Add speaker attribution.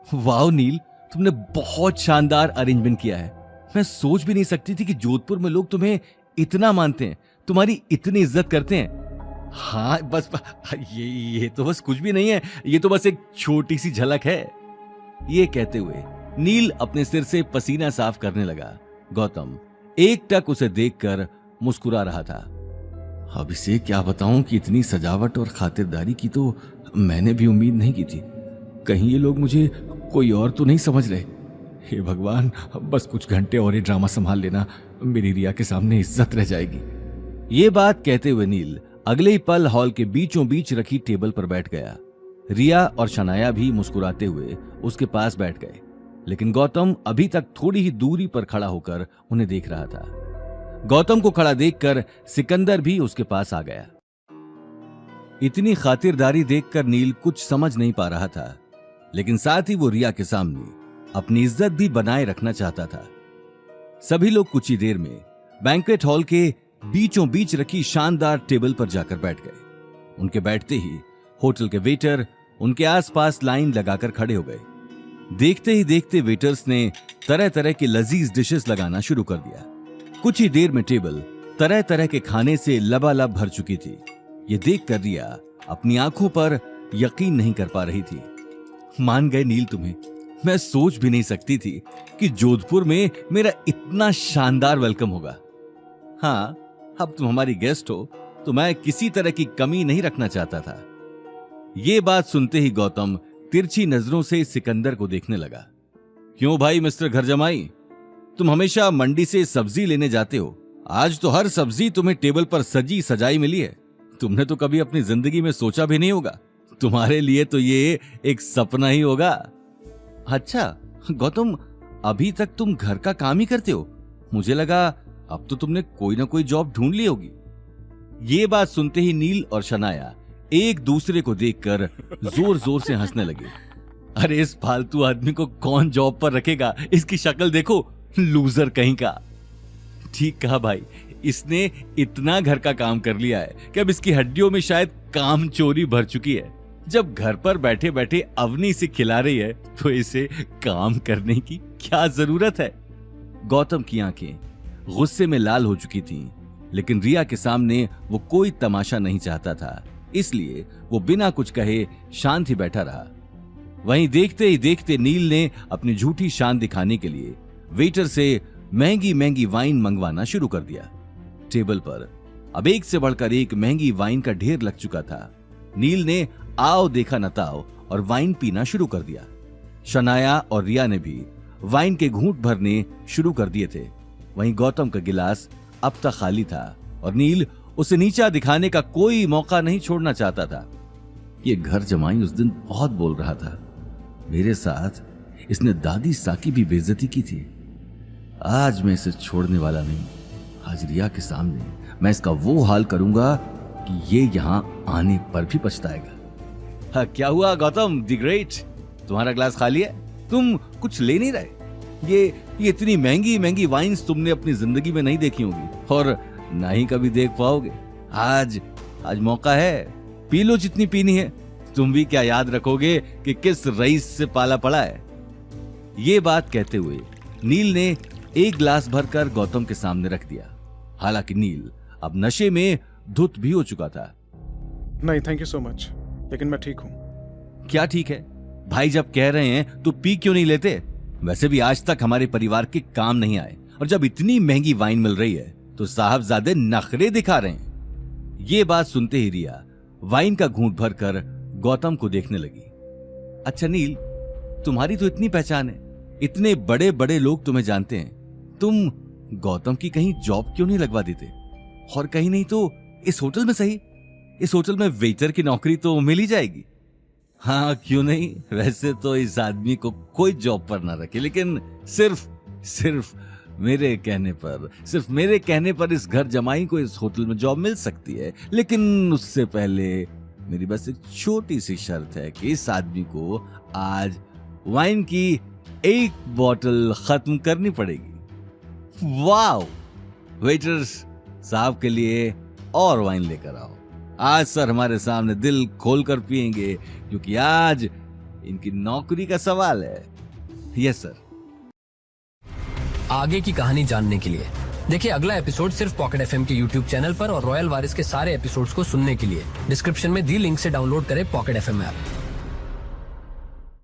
Speaker 1: वाह नील, तुमने बहुत शानदार अरेंजमेंट किया है। मैं सोच भी नहीं सकती थी कि जोधपुर में लोग तुम्हें इतना मानते हैं, तुम्हारी इतनी इज्जत करते हैं। हाँ बस ये तो बस कुछ भी नहीं है, ये तो बस एक छोटी सी झलक है। ये कहते हुए नील अपने सिर से पसीना साफ करने लगा। गौतम एकटक उसे देखकर मुस्कुरा रहा था। अब इसे क्या बताऊं कि इतनी सजावट और खातिरदारी की तो मैंने भी उम्मीद नहीं की थी। कहीं ये लोग मुझे कोई और तो नहीं समझ रहे। हे भगवान, बस कुछ घंटे और ये ड्रामा संभाल लेना, मेरी रिया के सामने इज्जत रह जाएगी। ये बात कहते हुए नील अगले ही पल हॉल के बीचों बीच रखी टेबल पर बैठ गया। रिया और शनाया भी मुस्कुराते हुए उसके पास बैठ गए, लेकिन गौतम अभी तक थोड़ी ही दूरी पर खड़ा होकर उन्हें देख रहा था। गौतम को खड़ा देखकर सिकंदर भी उसके पास आ गया। इतनी खातिरदारी देखकर नील कुछ समझ नहीं पा रहा था, लेकिन साथ ही वो रिया के सामने अपनी इज्जत भी बनाए रखना चाहता था। सभी लोग कुछ ही देर में बैंक्वेट हॉल के बीचों बीच रखी शानदार टेबल पर जाकर बैठ गए। उनके बैठते ही होटल के वेटर उनके आसपास लाइन लगाकर खड़े हो गए। देखते ही देखते वेटर्स ने तरह तरह के लजीज डिशेस लगाना शुरू कर दिया। कुछ ही देर में टेबल तरह तरह के खाने से लबालब भर चुकी थी। ये देखकर रिया अपनी आंखों पर यकीन नहीं कर पा रही थी। मान गए नील तुम्हें, मैं सोच भी नहीं सकती थी कि जोधपुर में मेरा इतना शानदार वेलकम होगा। हाँ, अब तुम हमारी गेस्ट हो तो मैं किसी तरह की कमी नहीं रखना चाहता था। ये बात सुनते ही गौतम तिरछी नजरों से सिकंदर को देखने लगा। क्यों भाई मिस्टर घर जमाई, तुम हमेशा मंडी से सब्जी लेने जाते हो, आज तो हर सब्जी तुम्हें टेबल पर सजी सजाई मिली है। तुमने तो कभी अपनी जिंदगी में सोचा भी नहीं होगा, तुम्हारे लिए तो ये एक सपना ही होगा। अच्छा गौतम, अभी तक तुम घर का काम ही करते हो? मुझे लगा अब तो तुमने कोई ना कोई जॉब ढूंढ ली होगी। ये बात सुनते ही नील और शनाया एक दूसरे को देखकर जोर जोर से हंसने लगे। अरे इस फालतू आदमी को कौन जॉब पर रखेगा, इसकी शक्ल देखो, लूजर कहीं का। ठीक कहा भाई, इसने इतना घर का काम कर लिया है कि अब इसकी हड्डियों में शायद काम चोरी भर चुकी है। जब घर पर बैठे बैठे अवनी से खिला रही है तो इसे काम करने की क्या जरूरत है। गौतम की आंखें गुस्से में लाल हो चुकी थीं, लेकिन रिया के सामने वो कोई तमाशा नहीं चाहता था, इसलिए वो बिना कुछ कहे शांत ही बैठा रहा। वहीं देखते ही देखते नील ने अपनी झूठी शान दिखाने के लिए वेटर से महंगी महंगी वाइन मंगवाना शुरू कर दिया। टेबल पर अब एक से बढ़कर एक महंगी वाइन का ढेर लग चुका था। नील ने आओ देखा न ताओ और वाइन पीना शुरू कर दिया। शनाया और रिया ने भी वाइन के घूंट भरने शुरू कर दिए थे। वहीं गौतम का गिलास अब तक खाली था और नील उसे नीचा दिखाने का कोई मौका नहीं छोड़ना चाहता था। ये घर जमाई उस दिन बहुत बोल रहा था, मेरे साथ इसने दादी साकी भी बेइज्जती की थी। आज मैं इसे छोड़ने वाला नहीं। आज रिया के सामने मैं इसका वो हाल करूंगा कि ये यहां आने पर भी पछताएगा। हाँ, क्या हुआ गौतम द ग्रेट, तुम्हारा ग्लास खाली है? तुम कुछ ले नहीं रहे? ये इतनी महंगी महंगी वाइन्स तुमने अपनी जिंदगी में नहीं देखी होंगी और ना ही कभी देख पाओगे। आज मौका है, पी लो जितनी पीनी है। तुम भी क्या याद रखोगे कि किस रईस से पाला पड़ा है। ये बात कहते हुए नील ने एक ग्लास भरकर गौतम के सामने रख दिया। हालांकि नील अब नशे में धुत भी हो चुका था।
Speaker 2: नहीं थैंक यू सो मच, लेकिन मैं ठीक हूं।
Speaker 1: क्या ठीक है भाई, जब कह रहे हैं तो पी क्यों नहीं लेते? वैसे भी आज तक हमारे परिवार के काम नहीं आए, और जब इतनी महंगी वाइन मिल रही है तो साहबजादे नखरे दिखा रहे हैं। ये बात सुनते ही रिया वाइन का घूंट भरकर गौतम को देखने लगी। अच्छा नील, तुम्हारी तो इतनी पहचान है, इतने बड़े बड़े लोग तुम्हें जानते हैं, तुम गौतम की कहीं जॉब क्यों नहीं लगवा देते? और कहीं नहीं तो इस होटल में सही, इस होटल में वेटर की नौकरी तो मिल ही जाएगी। हाँ क्यों नहीं, वैसे तो इस आदमी को कोई जॉब पर ना रखे, लेकिन सिर्फ मेरे कहने पर इस घर जमाई को इस होटल में जॉब मिल सकती है। लेकिन उससे पहले मेरी बस एक छोटी सी शर्त है कि इस आदमी को आज वाइन की एक बोतल खत्म करनी पड़ेगी। वाह, वेटर्स साहब के लिए और वाइन लेकर आओ। आज सर हमारे सामने दिल खोलकर पिएंगे, क्योंकि आज इनकी नौकरी का सवाल है। Yes sir.
Speaker 3: आगे की कहानी जानने के लिए देखिए अगला एपिसोड सिर्फ पॉकेट एफएम के यूट्यूब चैनल पर और रॉयल वारिस के सारे एपिसोड्स को सुनने के लिए डिस्क्रिप्शन में दी लिंक से डाउनलोड करें पॉकेट एफएम ऐप।